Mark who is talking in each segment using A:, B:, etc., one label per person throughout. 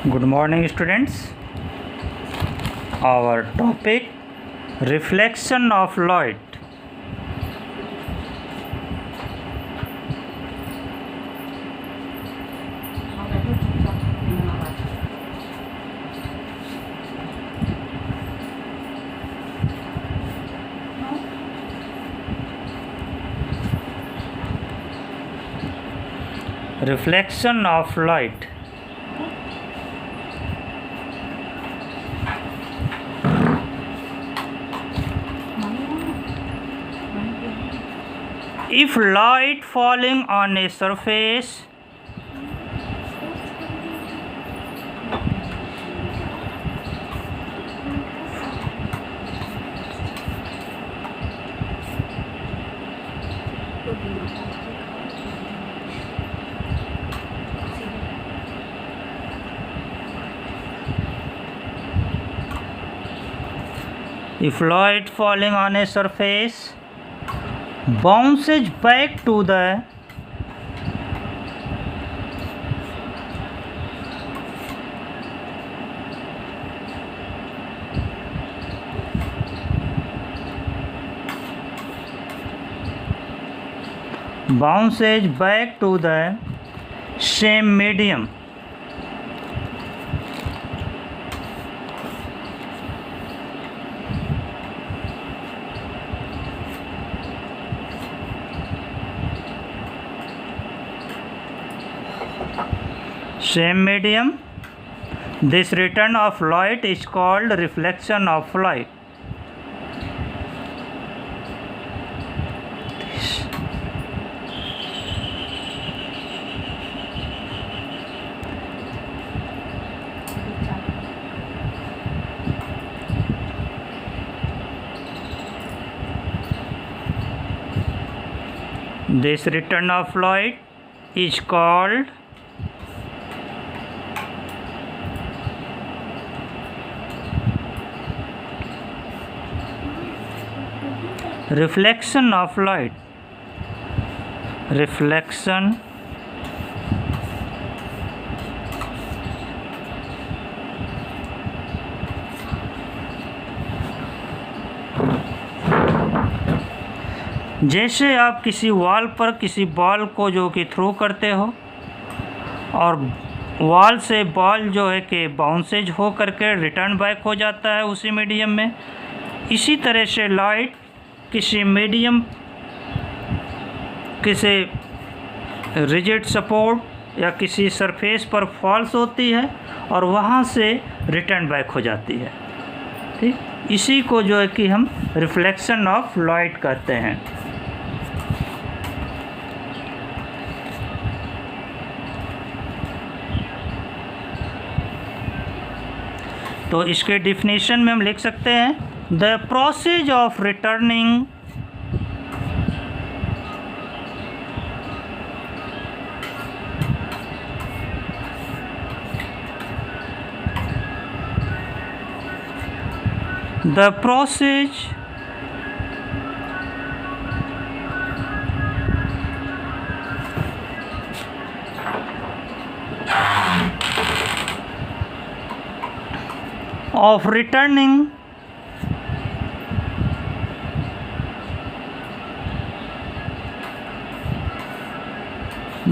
A: Good morning, students. Our topic, reflection of light. Reflection of light. If light falling on a surface bounces back to the same medium. This return of light is called reflection of light. This return of light is called reflection of light. Reflection जैसे आप किसी wall पर किसी ball को जो कि throw करते हो और वॉल से बॉल जो है कि बाउंसेज हो करके रिटर्न बैक हो जाता है उसी मीडियम में, इसी तरह से लाइट किसी मीडियम, किसी रिजिड सपोर्ट या किसी सरफेस पर फॉल्स होती है और वहाँ से रिटर्न बैक हो जाती है। ठीक, इसी को जो है कि हम रिफ्लेक्शन ऑफ लाइट कहते हैं। तो इसके डिफिनीशन में हम लिख सकते हैं, the process of returning the process of returning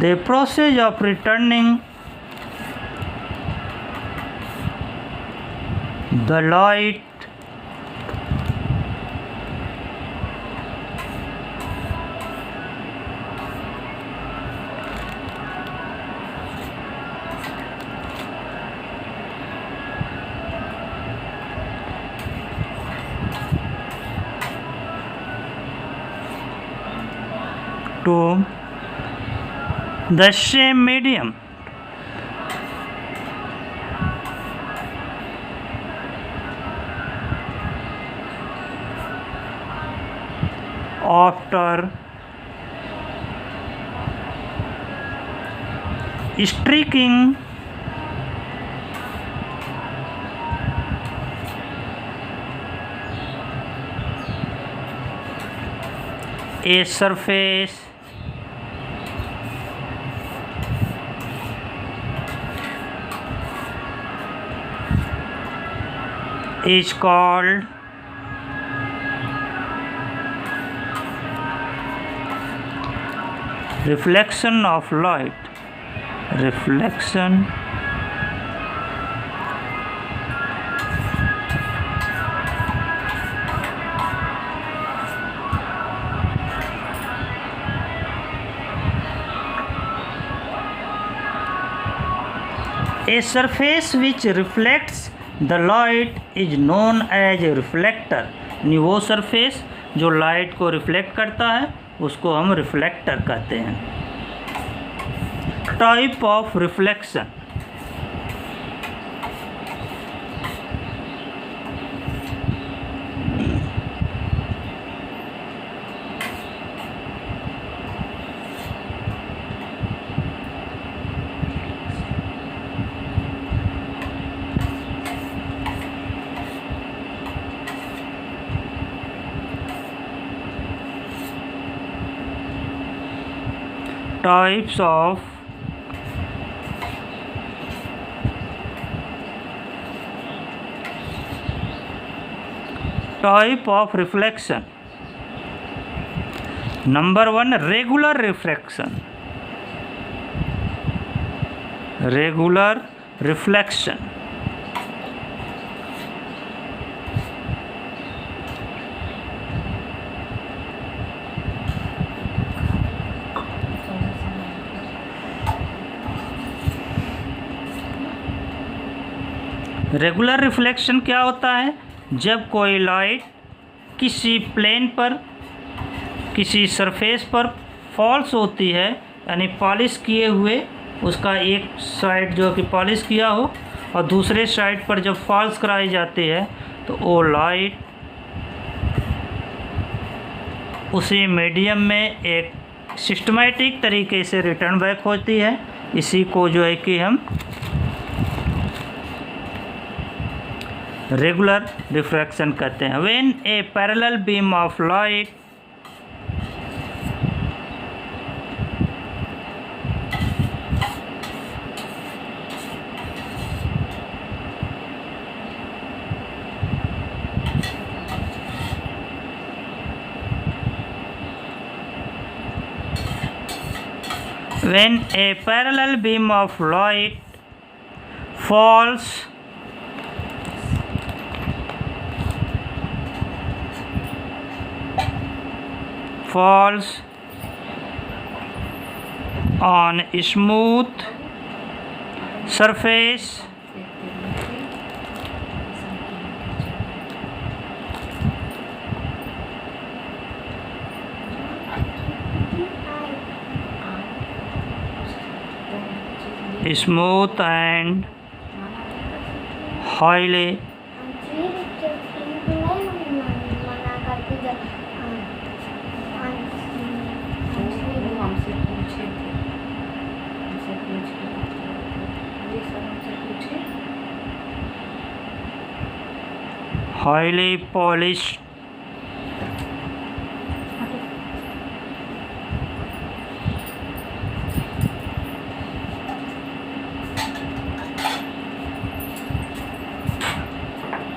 A: the process of returning the light to the same medium. After streaking a surface is called reflection of light. Reflection A surface which reflects the light is known as a reflector. यानी वो surface जो light को reflect करता है उसको हम reflector कहते हैं. Type of reflection. Types of reflection. Number 1, regular reflection. Regular reflection. Regular reflection क्या होता है? जब कोई लाइट किसी प्लेन पर, किसी सरफेस पर फॉल्स होती है, यानी पॉलिश किए हुए उसका एक साइड जो कि पॉलिश किया हो और दूसरे साइड पर जब फॉल्स कराई जाती है तो वो लाइट उसी मीडियम में एक सिस्टमेटिक तरीके से रिटर्न बैक होती है. इसी को जो है कि हम रेगुलर रिफ्रैक्शन कहते हैं. When A parallel beam of light falls on a smooth surface smooth and highly polished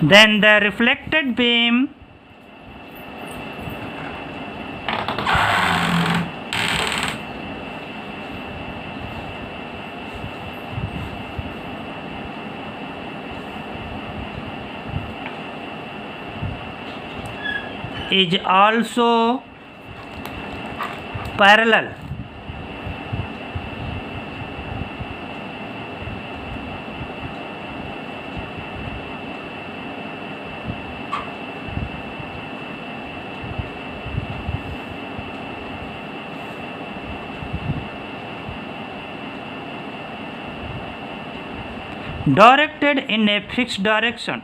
A: then the reflected beam is also parallel directed in a fixed direction.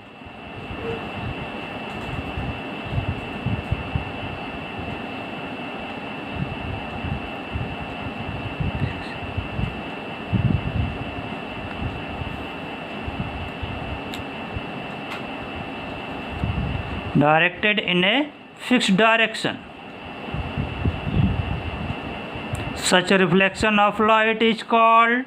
A: Directed in a fixed direction. Such a reflection of light is called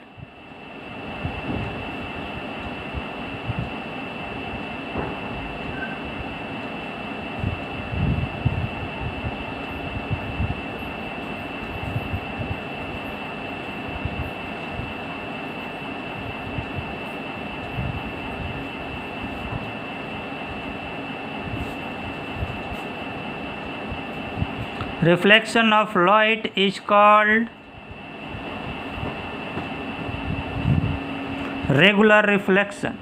A: reflection of light is called regular reflection.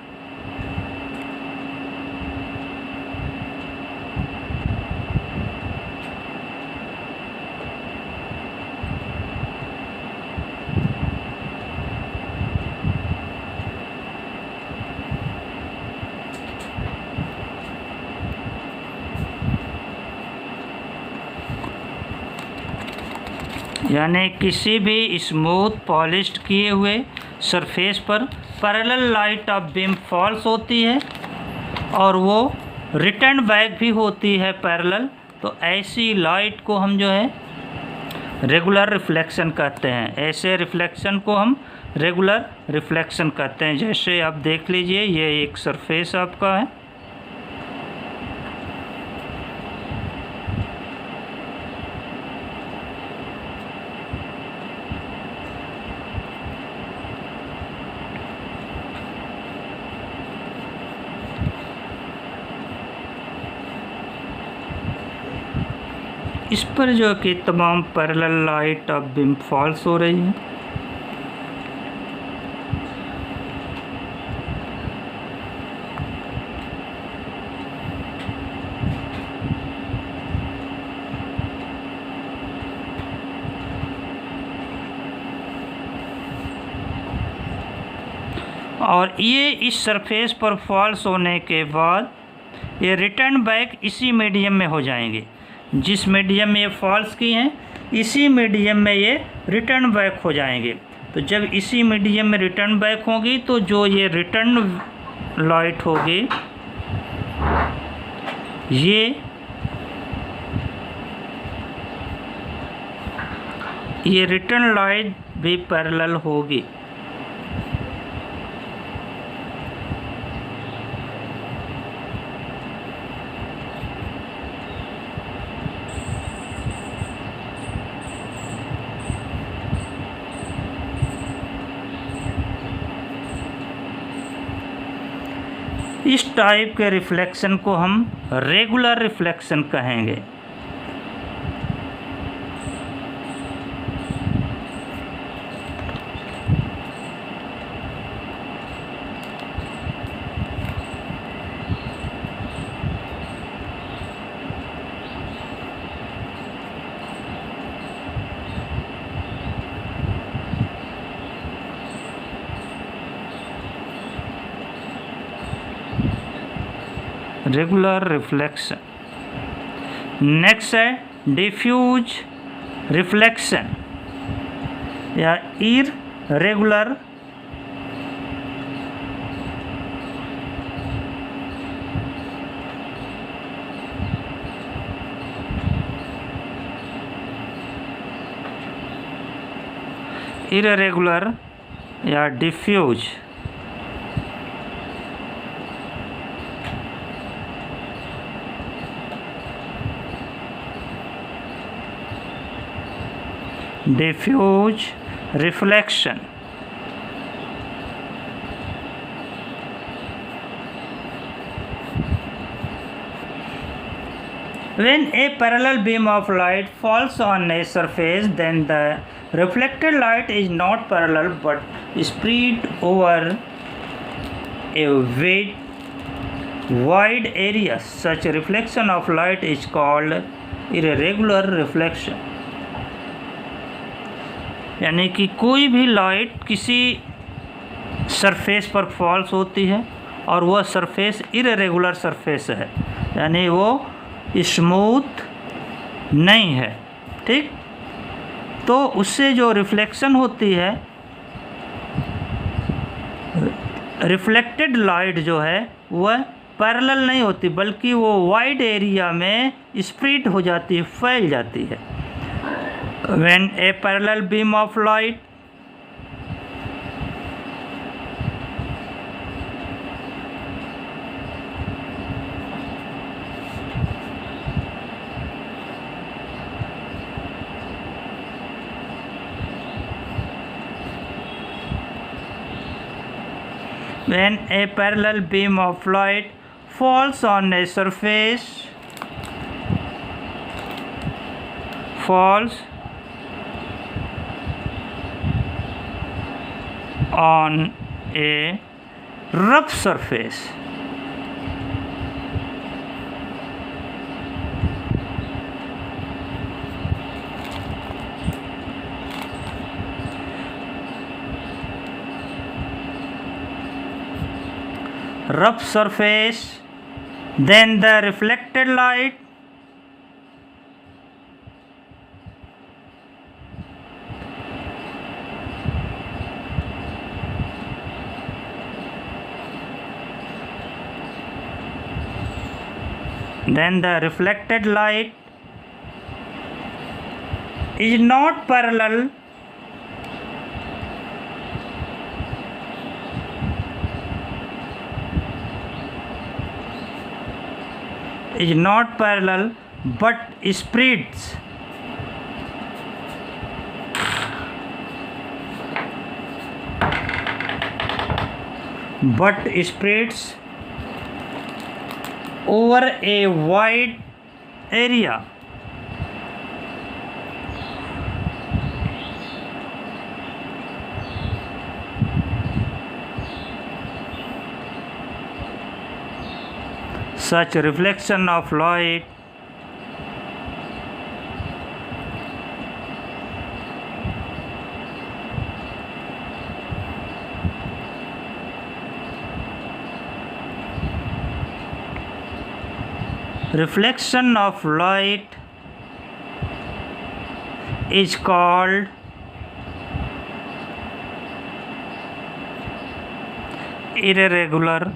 A: यानी किसी भी smooth polished किए हुए surface पर parallel light of beam falls होती है और वो रिटर्न बैक भी होती है पैरेलल, तो ऐसी लाइट को हम जो है रेगुलर रिफ्लेक्शन कहते हैं। ऐसे रिफ्लेक्शन को हम रेगुलर रिफ्लेक्शन कहते हैं। जैसे आप देख लीजिए, ये एक सरफेस आपका है, इस पर जो कि तमाम parallel light of beam falls हो रही है। और ये इस सरफेस पर फॉल्स होने के बाद ये रिटर्न बैक इसी मीडियम में हो जाएंगे। जिस मीडियम में ये फॉल्स की हैं, इसी मीडियम में ये रिटर्न बैक हो जाएंगे। तो जब इसी मीडियम में रिटर्न बैक होगी तो जो ये रिटर्न लाइट होगी ये रिटर्न लाइट भी पैरेलल होगी। इस टाइप के रिफ्लेक्शन को हम रेगुलर रिफ्लेक्शन कहेंगे। Regular reflection. नेक्स्ट है डिफ्यूज रिफ्लेक्शन या इररेगुलर या diffuse. Diffuse reflection. When a parallel beam of light falls on a surface, then the reflected light is not parallel but spread over a wide area. Such reflection of light is called irregular reflection. यानी कि कोई भी light किसी surface पर false होती है और वह सरफेस इररेगुलर सरफेस है, यानी वो स्मूथ नहीं है। ठीक, तो उससे जो रिफ्लेक्शन होती है, रिफ्लेक्टेड लाइट जो है वह पैरेलल नहीं होती बल्कि वो वाइड एरिया में स्प्रेड हो जाती है, फैल जाती है। When a parallel beam of light falls on a surface falls on a rough surface. Rough surface, then the reflected light is not parallel but spreads over a wide area. Such reflection of light is called irregular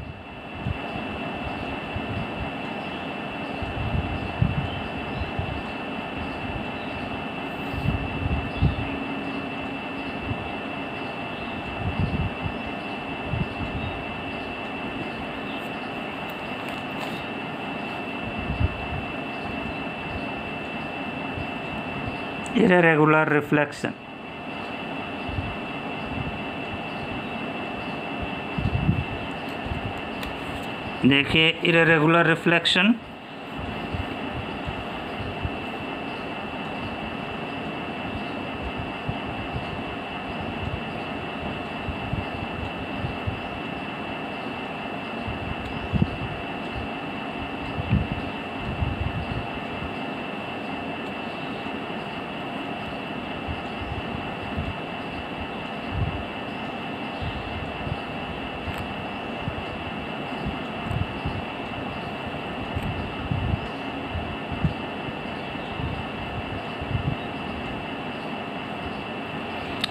A: reflection. देखिए irregular reflection,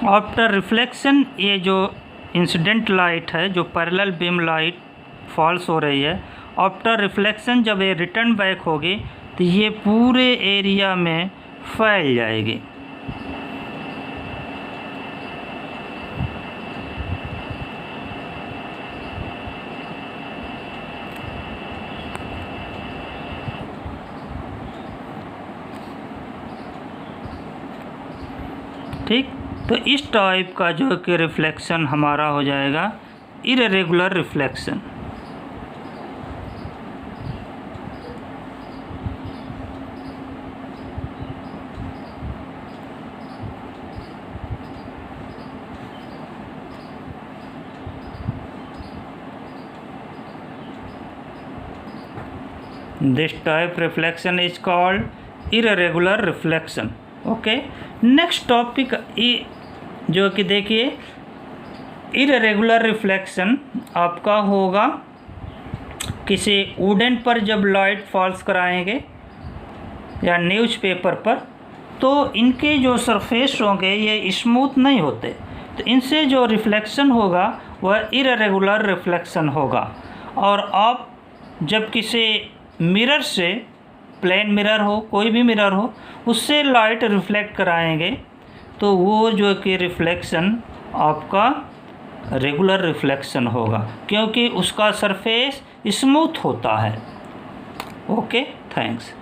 A: after reflection ये जो incident light है, जो parallel beam light falls हो रही है, after reflection जब ये रिटर्न बैक होगी तो ये पूरे एरिया में फैल जाएगी। ठीक, तो इस टाइप का जो कि रिफ्लेक्शन हमारा हो जाएगा irregular reflection. This type reflection is called irregular reflection. Okay, next topic जो कि देखिए इररेगुलर रिफ्लेक्शन आपका होगा किसी वुडन पर जब लाइट फॉल्स कराएंगे या न्यूज़पेपर पर, तो इनके जो सरफेस होंगे ये स्मूथ नहीं होते, तो इनसे जो रिफ्लेक्शन होगा वह इररेगुलर रिफ्लेक्शन होगा। और आप जब किसी मिरर से, प्लेन मिरर हो, कोई भी मिरर हो, उससे लाइट रिफ्लेक्ट कराएंगे तो वो जो कि रिफ्लेक्शन आपका रेगुलर रिफ्लेक्शन होगा, क्योंकि उसका सरफेस स्मूथ होता है। Okay, thanks.